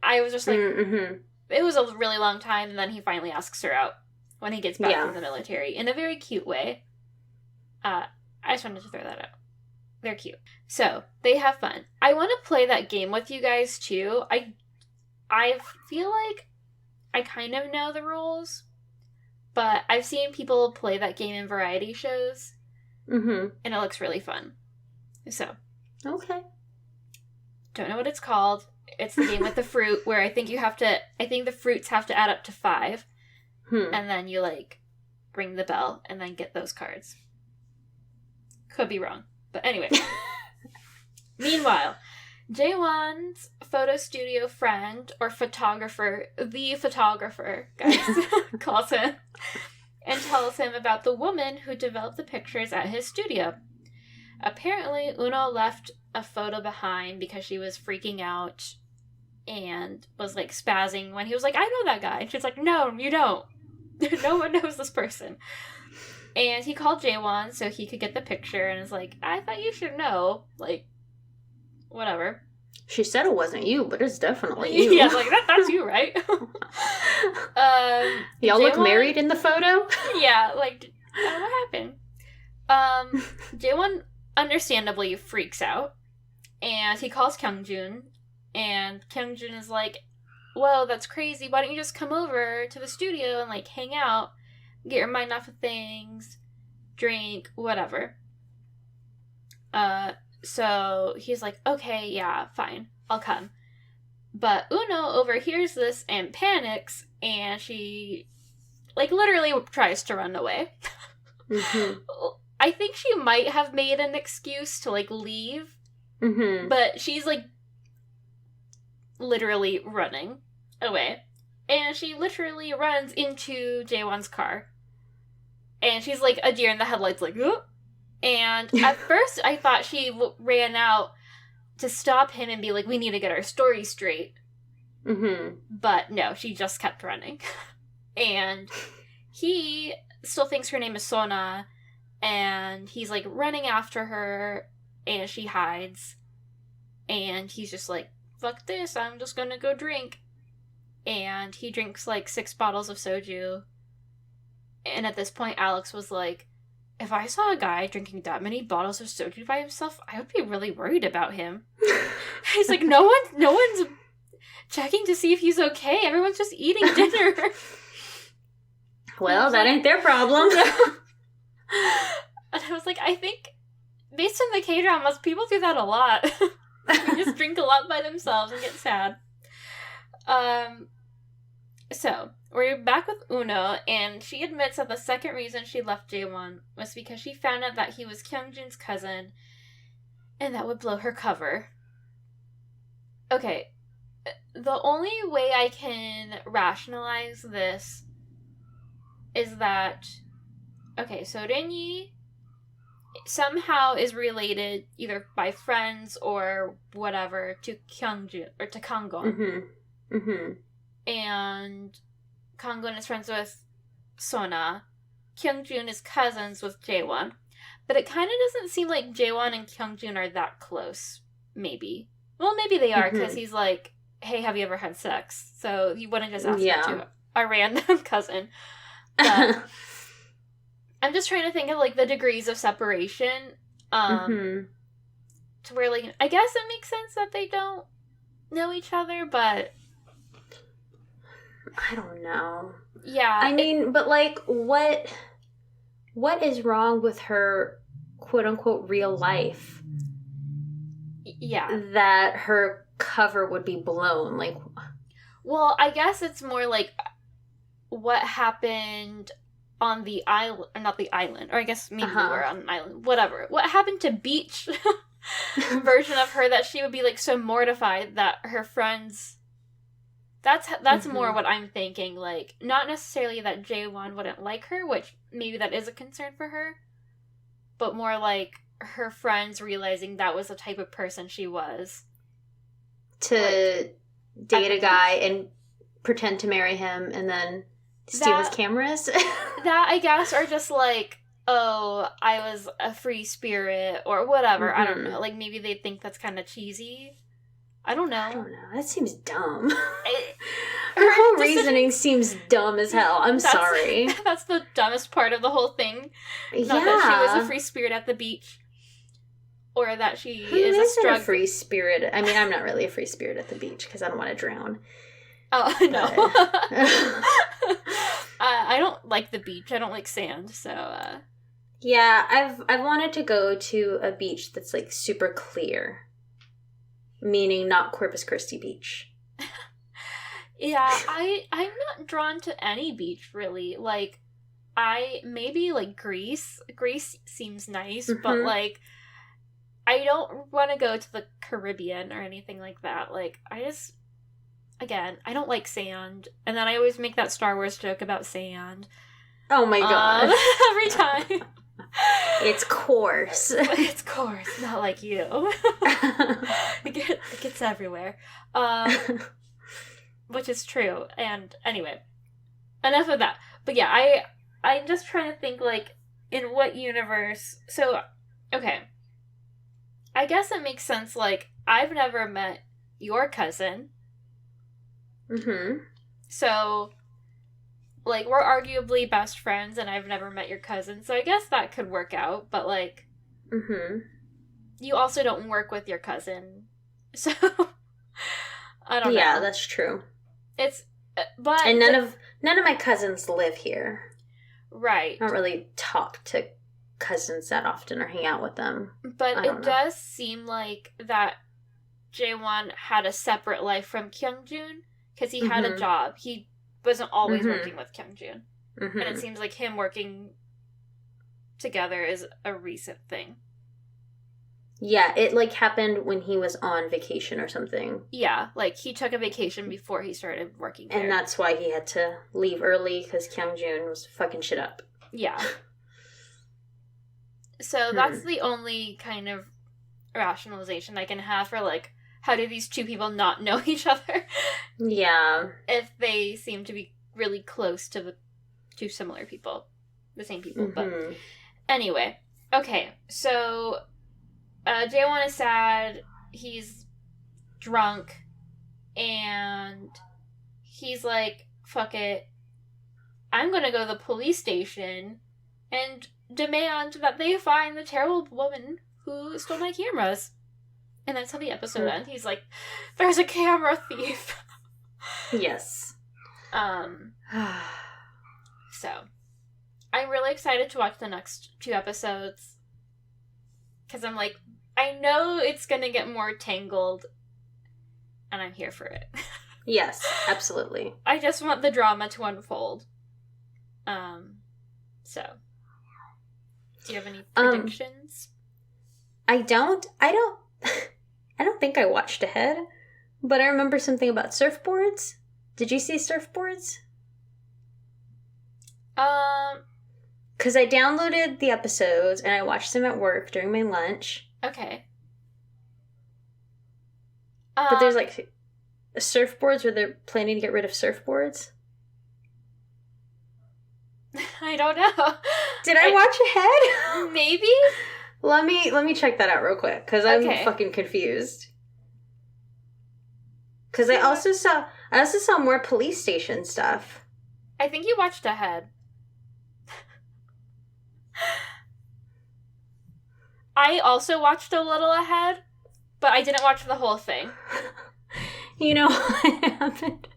I was just like, it was a really long time, and then he finally asks her out when he gets back from the military in a very cute way. I just wanted to throw that out. They're cute. So, they have fun. I want to play that game with you guys, too. I feel like I kind of know the rules, but I've seen people play that game in variety shows, and it looks really fun. So. Okay. Don't know what it's called. It's the game with the fruit, where I think the fruits have to add up to 5, and then you, like, ring the bell, and then get those cards. Could be wrong. But anyway. Meanwhile, Jaewon's photo studio friend, or photographer, the photographer, guys, calls him and tells him about the woman who developed the pictures at his studio. Apparently, Uno left a photo behind because she was freaking out and was, like, spazzing when he was like, I know that guy. And she's like, no, you don't. No one knows this person. And he called Jaewon so he could get the picture and is like, I thought you should know. Like, whatever. She said it wasn't you, but it's definitely you. Yeah, like, that's you, right? Y'all look married in the photo? Yeah, like, what happened? Jaewon understandably freaks out, and he calls Kyungjun, and Kyungjun is like, whoa, that's crazy, why don't you just come over to the studio and, like, hang out, get your mind off of things, drink, whatever. So he's like, okay, yeah, fine, I'll come. But Uno overhears this and panics, and she, like, literally tries to run away. I think she might have made an excuse to, like, leave, but she's, like, literally running away. And she literally runs into Jaewon's car. And she's, like, a deer in the headlights, like, oh. And at first I thought she ran out to stop him and be like, we need to get our story straight. But no, she just kept running. And he still thinks her name is Sona, and he's, like, running after her, and she hides. And he's just like, fuck this, I'm just gonna go drink. And he drinks, like, 6 bottles of soju. And at this point, Alex was like, if I saw a guy drinking that many bottles of soju by himself, I would be really worried about him. He's like, no one's checking to see if he's okay. Everyone's just eating dinner. Well, that ain't their problem. And I was like, I think, based on the K-dramas, people do that a lot. They just drink a lot by themselves and get sad. So, we're back with Uno, and she admits that the second reason she left Jaewon was because she found out that he was Kyungjun's cousin, and that would blow her cover. Okay, the only way I can rationalize this is that, okay, so Renyi somehow is related, either by friends or whatever, to Kyungjun, or to Kangwon. And Kangwon is friends with Sona. Kyungjun is cousins with Jaewon. But it kind of doesn't seem like Jaewon and Kyungjun are that close, maybe. Well, maybe they are, because he's like, hey, have you ever had sex? So you wouldn't just ask that to a random cousin. But I'm just trying to think of, like, the degrees of separation. To where, like, I guess it makes sense that they don't know each other, but... I don't know. Yeah. I mean, but, like, what is wrong with her quote-unquote real life? Yeah. That her cover would be blown, like... Well, I guess it's more like what happened on the island, or not the island, or I guess maybe we were on an island, whatever. What happened to Beach version of her that she would be, like, so mortified that her friends... That's more what I'm thinking, like, not necessarily that Jaewon wouldn't like her, which maybe that is a concern for her, but more like her friends realizing that was the type of person she was. To date a guy and pretend to marry him and then steal his cameras? That, I guess, or just like, oh, I was a free spirit, or whatever, I don't know, like, maybe they think that's kind of cheesy. I don't know. That seems dumb. Her whole reasoning seems dumb as hell. I'm sorry. That's the dumbest part of the whole thing. Not that she was a free spirit at the beach. Or that she is a free spirit? I mean, I'm not really a free spirit at the beach because I don't want to drown. Oh, no. I don't like the beach. I don't like sand, so... Yeah, I've wanted to go to a beach that's, like, super clear. Meaning not Corpus Christi Beach. Yeah, I'm not drawn to any beach, really. Like, maybe, like, Greece. Greece seems nice, but, like, I don't want to go to the Caribbean or anything like that. Like, again, I don't like sand. And then I always make that Star Wars joke about sand. Oh my god. Every time. It's coarse. It's coarse, not like you. It gets everywhere. Which is true. And anyway, enough of that. But yeah, I'm just trying to think, like, in what universe... So, okay. I guess it makes sense, like, I've never met your cousin. So... Like, we're arguably best friends, and I've never met your cousin, so I guess that could work out, but, like... You also don't work with your cousin, so... I don't know. Yeah, that's true. But... And none of my cousins live here. Right. I don't really talk to cousins that often or hang out with them. But it does seem like that Jaewon had a separate life from Kyungjun, because he had a job. He wasn't always working with Kyungjun. And it seems like him working together is a recent thing. Yeah, it, like, happened when he was on vacation or something. Yeah, like, he took a vacation before he started working there. And that's why he had to leave early, because Kyungjun was fucking shit up. Yeah. So that's the only kind of rationalization I can have for, like, how do these two people not know each other? Yeah. If they seem to be really close to the two similar people. The same people, but... Anyway. Okay, so... Jaewon is sad. He's drunk. And he's like, fuck it. I'm gonna go to the police station and demand that they find the terrible woman who stole my cameras. And that's how the episode ends. He's like, there's a camera thief. Yes. So, I'm really excited to watch the next 2 episodes. Because I'm like, I know it's gonna get more tangled. And I'm here for it. Yes, absolutely. I just want the drama to unfold. So, do you have any predictions? I don't think I watched ahead, but I remember something about surfboards. Did you see surfboards? Because I downloaded the episodes and I watched them at work during my lunch. Okay. But there's like surfboards where they're planning to get rid of surfboards. I don't know. Did I watch ahead? Maybe. Let me check that out real quick because I'm fucking confused. Because I also saw more police station stuff. I think you watched ahead. I also watched a little ahead, but I didn't watch the whole thing. You know what happened?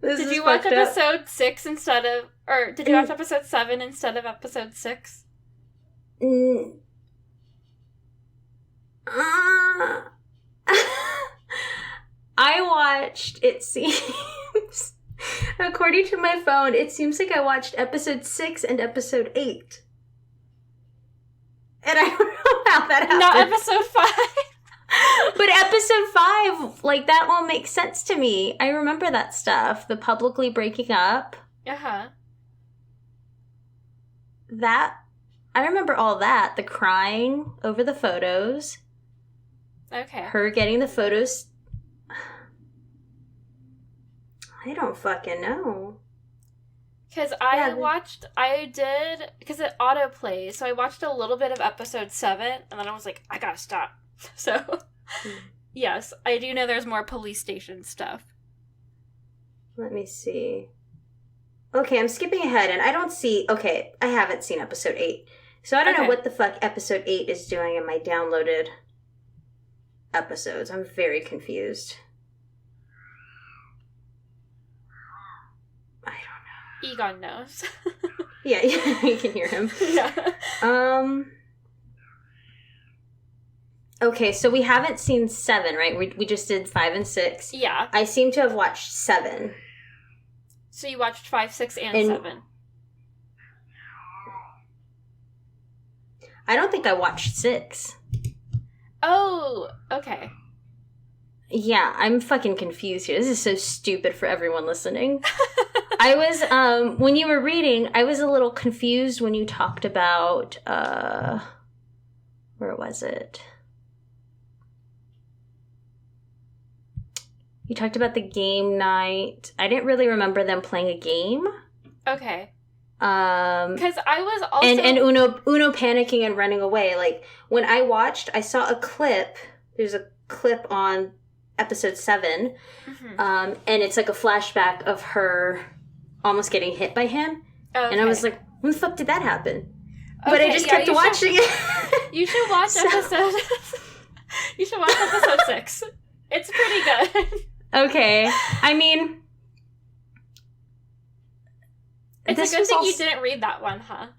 Did you watch episode 6 instead of... Or did you watch episode 7 instead of episode 6? I watched, it seems... According to my phone, it seems like I watched episode 6 and episode 8. And I don't know how that happened. Not episode 5. But episode 5, like, that all makes sense to me. I remember that stuff. The publicly breaking up. Uh-huh. That, I remember all that. The crying over the photos. Okay. Her getting the photos. I don't fucking know. Because I did, because it autoplays, so I watched a little bit of episode 7, and then I was like, I gotta stop. So, yes, I do know there's more police station stuff. Let me see. Okay, I'm skipping ahead, and I don't see... Okay, I haven't seen episode 8. So I don't know what the fuck episode 8 is doing in my downloaded episodes. I'm very confused. I don't know. Egon knows. Yeah, you can hear him. Yeah. Okay, so we haven't seen 7, right? We just did 5 and 6. Yeah. I seem to have watched 7. So you watched 5, 6, and 7. I don't think I watched 6. Oh, okay. Yeah, I'm fucking confused here. This is so stupid for everyone listening. I was, when you were reading, I was a little confused when you talked about, where was it? You talked about the game night. I didn't really remember them playing a game. Okay. Because I was also... And Uno panicking and running away. Like, when I watched, I saw a clip. There's a clip on episode 7. Mm-hmm. And it's like a flashback of her almost getting hit by him. Okay. And I was like, when the fuck did that happen? Okay, but I just kept watching it. You should watch episode... You should watch episode 6. It's pretty good. Okay. I mean... It's a good thing you didn't read that one, huh?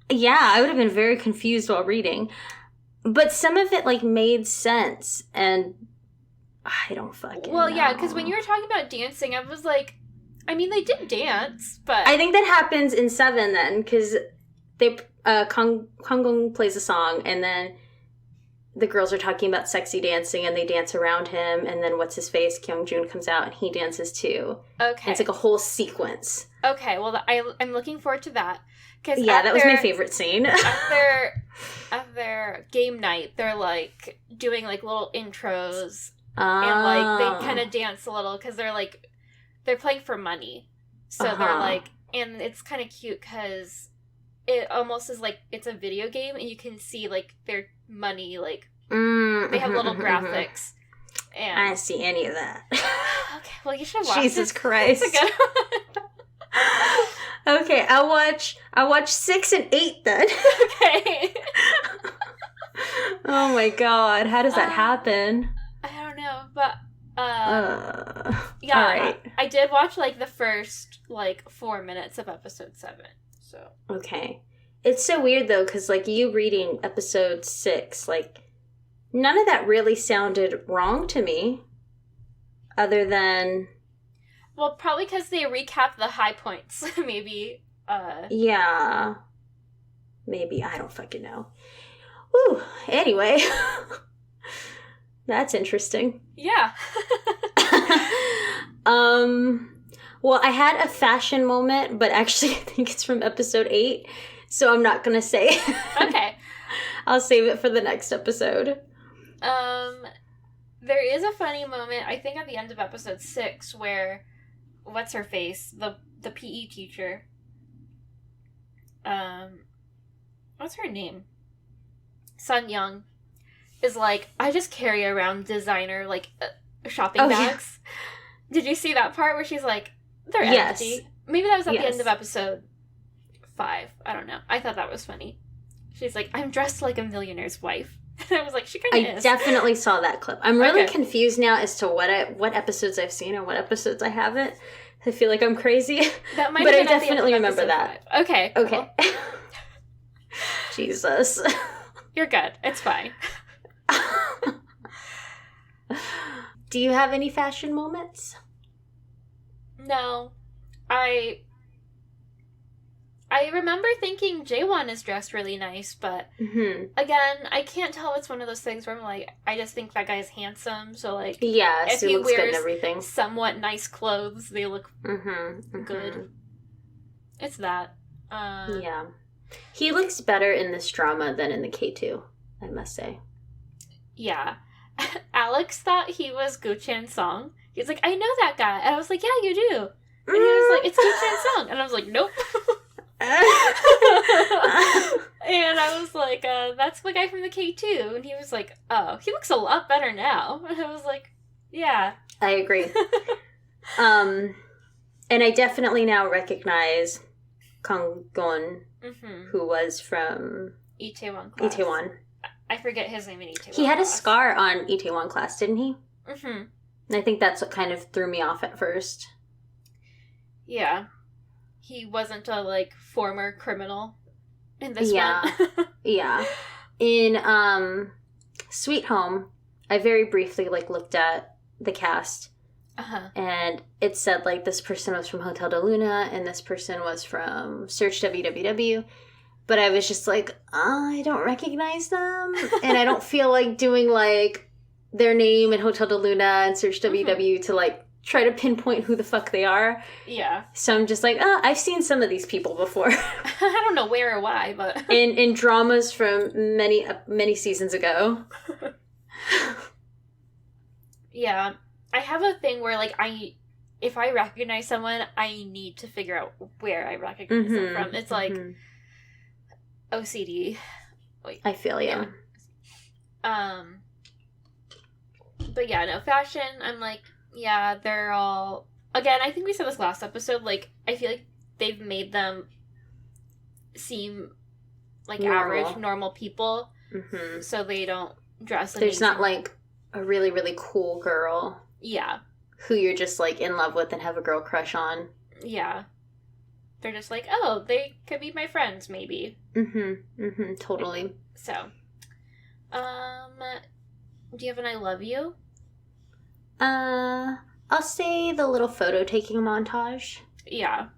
Yeah, I would have been very confused while reading. But some of it, like, made sense, and I don't fucking know. Yeah, because when you were talking about dancing, I was like, I mean, they did dance, but... I think that happens in 7, then, because they, Kang-wook plays a song, and then the girls are talking about sexy dancing, and they dance around him, and then what's-his-face, Kyung-joon, comes out, and he dances, too. Okay. And it's like a whole sequence. Okay, well, I'm looking forward to that. Yeah, that was my favorite scene. At their game night, they're, like, doing, like, little intros. And, like, they kind of dance a little, because they're playing for money. So they're, like, and it's kind of cute, because it almost is, like, it's a video game, and you can see, like, their money, like, they have little graphics. And... I didn't see any of that. Okay, well, you should watch Jesus Christ. It's a good one. Okay, I'll watch 6 and 8 then. Okay. Oh my god, how does that happen? I don't know, but yeah, right. I did watch like the first like 4 minutes of episode 7. So okay, it's so weird though, because like you reading episode 6, like none of that really sounded wrong to me. Other than... Well, probably because they recap the high points, maybe. Yeah. Maybe. I don't fucking know. Woo. Anyway. That's interesting. Yeah. Well, I had a fashion moment, but actually I think it's from episode 8, so I'm not gonna say. Okay. I'll save it for the next episode. There is a funny moment, I think at the end of episode 6, where, what's her face? The PE teacher. What's her name? Sun Young is like, I just carry around designer, like, shopping bags. Yeah. Did you see that part where she's like, they're empty? Maybe that was at the end of episode 5. I don't know. I thought that was funny. She's like, I'm dressed like a millionaire's wife. And I was like, she kind of is. I definitely saw that clip. I'm really confused now as to what episodes I've seen and what episodes I haven't. I feel like I'm crazy. That might but have I been at definitely the end of remember that. 5. Okay. Okay. Cool. Jesus. You're good. It's fine. Do you have any fashion moments? No. I remember thinking Jaewon is dressed really nice, but again, I can't tell. It's one of those things where I'm like, I just think that guy's handsome, so like, yeah, if so he looks wears good and everything. Somewhat nice clothes, they look good. It's that. Yeah. He looks better in this drama than in the K2, I must say. Yeah. Alex thought he was Gu Chan Song. He's like, I know that guy. And I was like, yeah, you do. And he was like, it's Gu Chan Song. And I was like, nope. And I was like, that's the guy from the K2. And he was like, oh, he looks a lot better now. And I was like, yeah. I agree. And I definitely now recognize Kang-gon, who was from Itaewon class. Itaewon. I forget his name in Itaewon. He had a scar on Itaewon class, didn't he? Mm-hmm. And I think that's what kind of threw me off at first. Yeah. He wasn't a, like, former criminal in this one. Yeah. In Sweet Home, I very briefly, like, looked at the cast. And it said, like, this person was from Hotel de Luna, and this person was from Search WWW. But I was just like, I don't recognize them. And I don't feel like doing, like, their name in Hotel de Luna and Search WW to, like, try to pinpoint who the fuck they are. Yeah. So I'm just like, I've seen some of these people before. I don't know where or why, but... in dramas from many seasons ago. Yeah. I have a thing where, like, if I recognize someone, I need to figure out where I recognize them from. It's like... OCD. Wait, I feel you. Yeah. But yeah, no, fashion, I'm like, yeah, they're all... Again, I think we said this last episode, like, I feel like they've made them seem like average, normal people, so they don't dress amazing. There's not, like, a really, really cool girl. Yeah. Who you're just, like, in love with and have a girl crush on. Yeah. They're just like, oh, they could be my friends, maybe. Totally. So, do you have an I love you? I'll say the little photo taking montage. Yeah.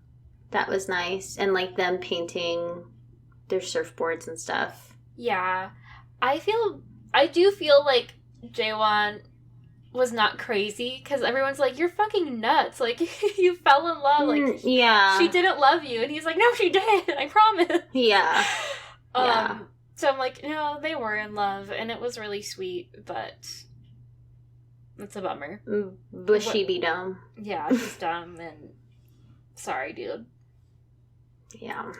That was nice. And, like, them painting their surfboards and stuff. Yeah. I do feel like Jaewon was not crazy, because everyone's like, you're fucking nuts, like, you fell in love, like, yeah, she didn't love you, and he's like, no, she did, I promise. Yeah. So I'm like, no, they were in love, and it was really sweet, but it's a bummer. But she be dumb. Yeah, she's dumb, and sorry, dude. Yeah.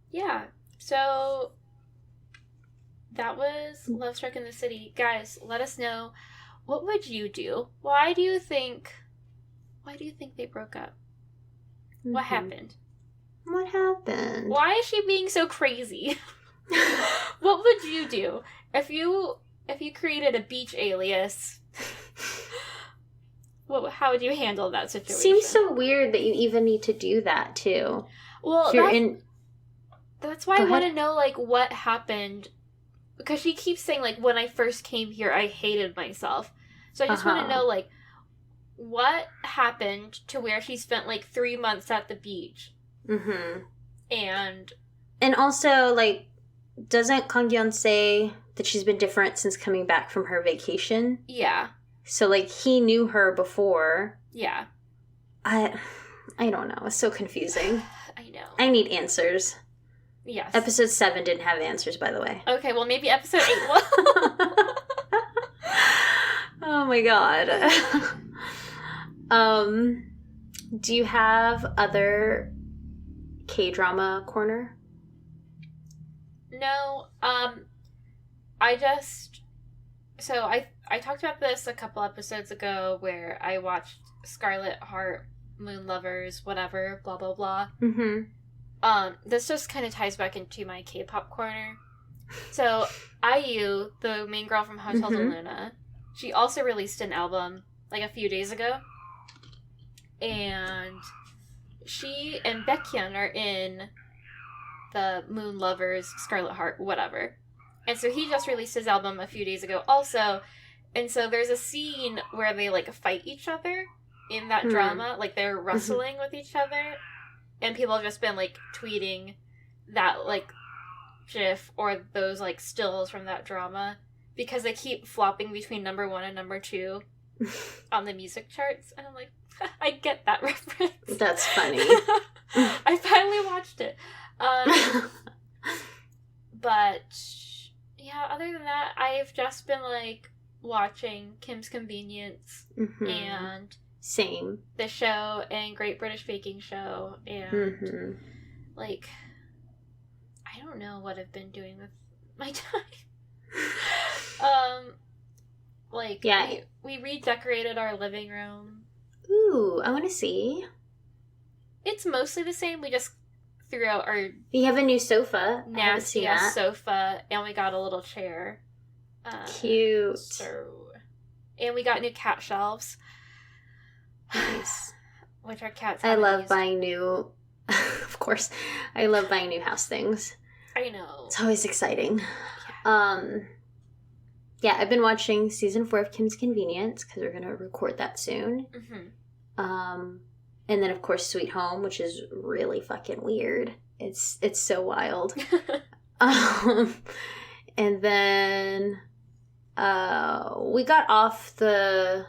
Yeah, so that was Lovestruck in the City. Guys, let us know, what would you do? Why do you think they broke up? What happened? What happened? Why is she being so crazy? What would you do if you created a beach alias? How would you handle that situation? Seems so weird that you even need to do that too. Well, that's why I want to know, like, what happened. Because she keeps saying, like, when I first came here, I hated myself. So I just want to know, like, what happened to where he spent, like, 3 months at the beach? Mm-hmm. And also, like, doesn't Kang-yeon say that she's been different since coming back from her vacation? Yeah. So, like, he knew her before. Yeah. I don't know. It's so confusing. I know. I need answers. Yes. Episode 7 didn't have answers, by the way. Okay, well, maybe episode 8 will. Oh my god. Do you have other K-drama corner? No, I talked about this a couple episodes ago where I watched Scarlet Heart, Moon Lovers, whatever, blah, blah, blah. Mm-hmm. This just kind of ties back into my K-pop corner. So, IU, the main girl from Hotel de Luna, she also released an album, like, a few days ago. And she and Baekhyun are in the Moon Lovers, Scarlet Heart, whatever. And so he just released his album a few days ago also. And so there's a scene where they, like, fight each other in that drama. Like, they're wrestling with each other. And people have just been, like, tweeting that, like, gif or those, like, stills from that drama. Because they keep flopping between number 1 and number 2 on the music charts. And I'm like, I get that reference. That's funny. I finally watched it. But, yeah, other than that, I've just been, like, watching Kim's Convenience and Same. The Show and Great British Baking Show and, like, I don't know what I've been doing with my time. Like, yeah. we redecorated our living room. Ooh, I want to see. It's mostly the same. We just threw out our... We have a new sofa. Nasty ass sofa, and we got a little chair. Cute. And we got new cat shelves. Nice. Which our cats I love buying new... Of course. I love buying new house things. I know. It's always exciting. Yeah, I've been watching season 4 of Kim's Convenience because we're going to record that soon. And then, of course, Sweet Home, which is really fucking weird. It's so wild. And then we got off the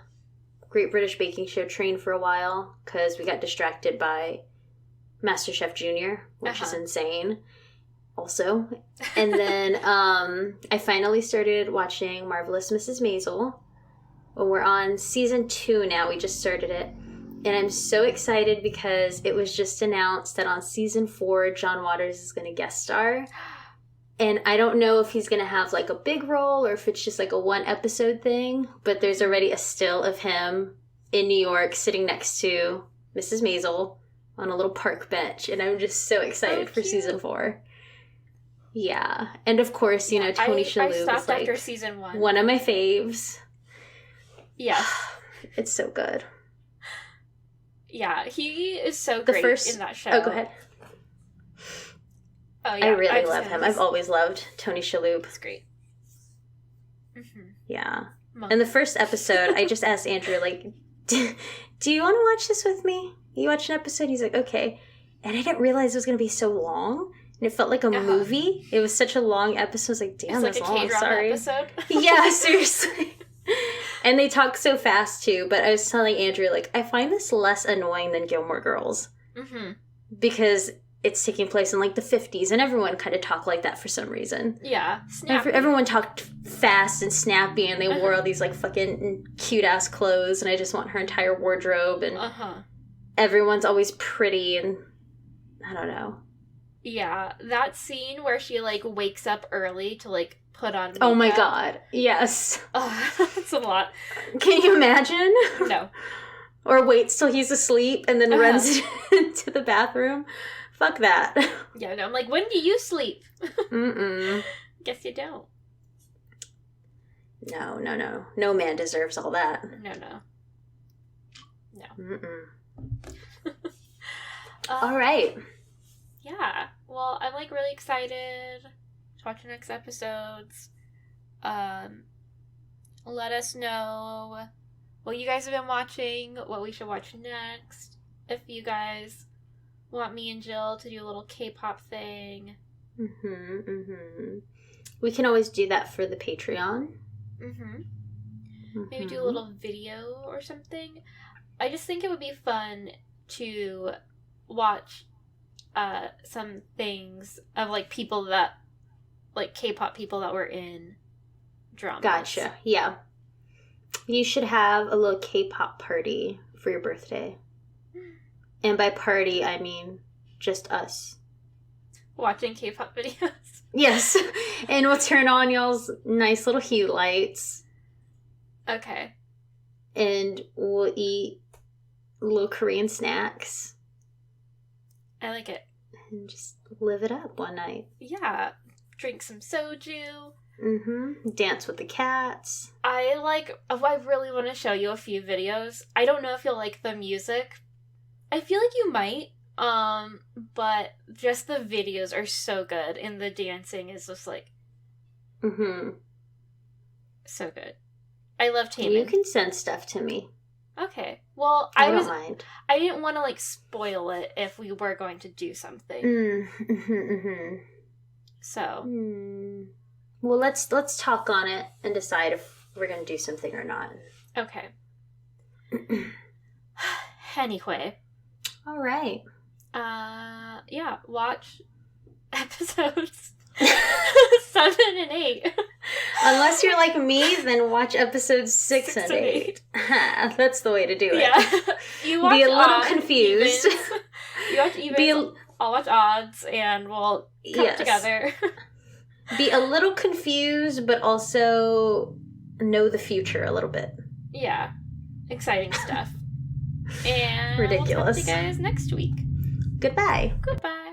Great British Baking Show train for a while because we got distracted by MasterChef Junior, which is insane. Also. And then I finally started watching Marvelous Mrs. Maisel. Well, we're on season 2 now. We just started it. And I'm so excited because it was just announced that on season 4, John Waters is going to guest star. And I don't know if he's going to have, like, a big role or if it's just, like, a one-episode thing. But there's already a still of him in New York sitting next to Mrs. Maisel on a little park bench. And I'm just so excited for season 4. Yeah. And, of course, you know, Tony Shalhoub is, like, after season 1. One of my faves. Yes. It's so good. Yeah, he is so great in that show. Oh, go ahead. Oh, yeah. I really love him. I've always loved Tony Shalhoub. It's great. Yeah. In the first episode, I just asked Andrew, like, do you want to watch this with me? You watch an episode? He's like, okay. And I didn't realize it was going to be so long. And it felt like a movie. It was such a long episode. I was like, damn, that's long. Sorry. Episode? Yeah, seriously. And they talk so fast, too. But I was telling Andrew, like, I find this less annoying than Gilmore Girls. Because it's taking place in, like, the 50s. And everyone kind of talked like that for some reason. Yeah. Snappy. Everyone talked fast and snappy. And they wore all these, like, fucking cute-ass clothes. And I just want her entire wardrobe. And everyone's always pretty. And I don't know. Yeah. That scene where she, like, wakes up early to, like, put on makeup. Oh my god. Yes. Oh, that's a lot. Can you imagine? No. Or waits till he's asleep and then runs into the bathroom. Fuck that. Yeah, no, I'm like, when do you sleep? Mm-mm. Guess you don't. No. No man deserves all that. No. Mm-mm. All right. Yeah. Well, I'm, like, really excited to watch the next episodes. Let us know what you guys have been watching, what we should watch next. If you guys want me and Jill to do a little K-pop thing. We can always do that for the Patreon. Maybe do a little video or something. I just think it would be fun to watch some things of, like, people that, like, K-pop people that were in dramas. Gotcha. Yeah. You should have a little K-pop party for your birthday. And by party, I mean just us. Watching K-pop videos. Yes. And we'll turn on y'all's nice little hue lights. Okay. And we'll eat little Korean snacks. I like it. And just live it up one night. Yeah. Drink some soju. Dance with the cats. I really want to show you a few videos. I don't know if you'll like the music. I feel like you might. But just the videos are so good, and the dancing is just like so good. I love Taemin. You can send stuff to me. Okay. Well, I don't mind. I didn't want to, like, spoil it if we were going to do something. So. Well, let's talk on it and decide if we're going to do something or not. Okay. Anyway. All right. Yeah, watch episodes 7 and 8. Unless you're like me, then watch episodes 6 and 8. That's the way to do it. Yeah. You watch be a little confused. You watch evens, I'll watch odds, and we'll come together. Be a little confused, but also know the future a little bit. Yeah. Exciting stuff. And ridiculous. We'll talk to you guys next week. Goodbye. Goodbye.